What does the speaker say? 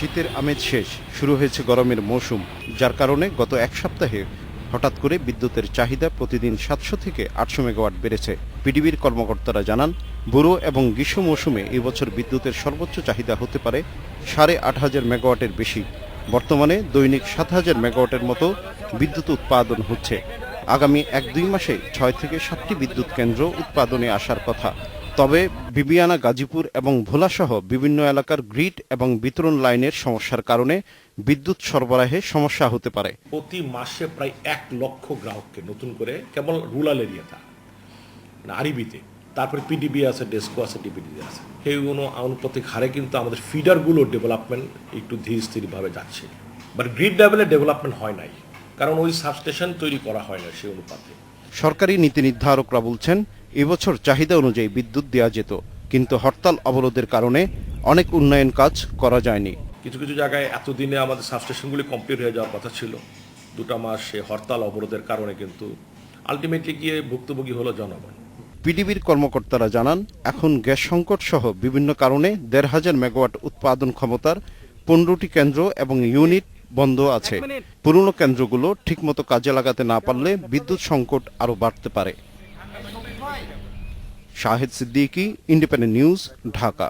শীতের আমেজ শেষ, শুরু হয়েছে গরমের মৌসুম, যার কারণে গত এক সপ্তাহে হঠাৎ করে বিদ্যুতের চাহিদা প্রতিদিন 700 থেকে 800 মেগাওয়াট বেড়েছে। পিডিবির কর্মকর্তারা জানান, বুড়ো এবং গ্রীষ্ম মৌসুমে এবছর বিদ্যুতের সর্বোচ্চ চাহিদা হতে পারে 8,500 মেগাওয়াটের বেশি। বর্তমানে দৈনিক 7,000 মেগাওয়াটের মতো বিদ্যুৎ উৎপাদন হচ্ছে। আগামী 1-2 মাসে 6 থেকে 7টি বিদ্যুৎ কেন্দ্র উৎপাদনে আসার কথা। তবে বিবিয়ানা, গাজীপুর এবং ভোলাসহ বিভিন্ন এলাকার গ্রিড এবং বিতরণ লাইনের সমস্যার কারণে বিদ্যুৎ সরবরাহে সমস্যা হতে পারে। প্রতি মাসে প্রায় 1 লক্ষ গ্রাহককে নতুন করে কেবল রুরাল এরিয়াতে আরইবিতে, তারপরে পিডিবি আছে, ডেস্কো আছে, ডিপিডি আছে, সেই আনুপাতিক হারে কিন্তু আমাদের ফিডারগুলো ডেভেলপমেন্ট একটু ধীর স্থিরভাবে যাচ্ছে, বাট গ্রিড লেভেলে ডেভেলপমেন্ট হয় নাই, কারণ ওই সাবস্টেশন তৈরি করা হয় না সেই অনুপাতে। সরকারি নীতি নির্ধারকরা বলছেন, এবছর চাহিদা অনুযায়ী বিদ্যুৎ দেওয়া যেত, কিন্তু হরতাল অবরোধের কারণে অনেক উন্নয়ন কাজ করা যায়নি। কিছু কিছু জায়গায় এতদিনে আমাদের সাবস্টেশনগুলি কমপ্লিট হয়ে যাওয়ার কথা ছিল, 2 মাস সে হরতাল অবরোধের কারণে কিন্তু আলটিমেটলি গিয়ে ভুক্তভোগী হলো জনগণ। পিডিবির কর্মকর্তারা জানান, এখন গ্যাস সংকট সহ বিভিন্ন কারণে 1,500 মেগাওয়াট উৎপাদন ক্ষমতার 15টি কেন্দ্র এবং ইউনিট বন্ধ আছে। পুরনো কেন্দ্রগুলো ঠিকমতো কাজে লাগাতে না পারলে বিদ্যুৎ সংকট আরও বাড়তে পারে। Shahed Siddiqui, independent news, Dhaka.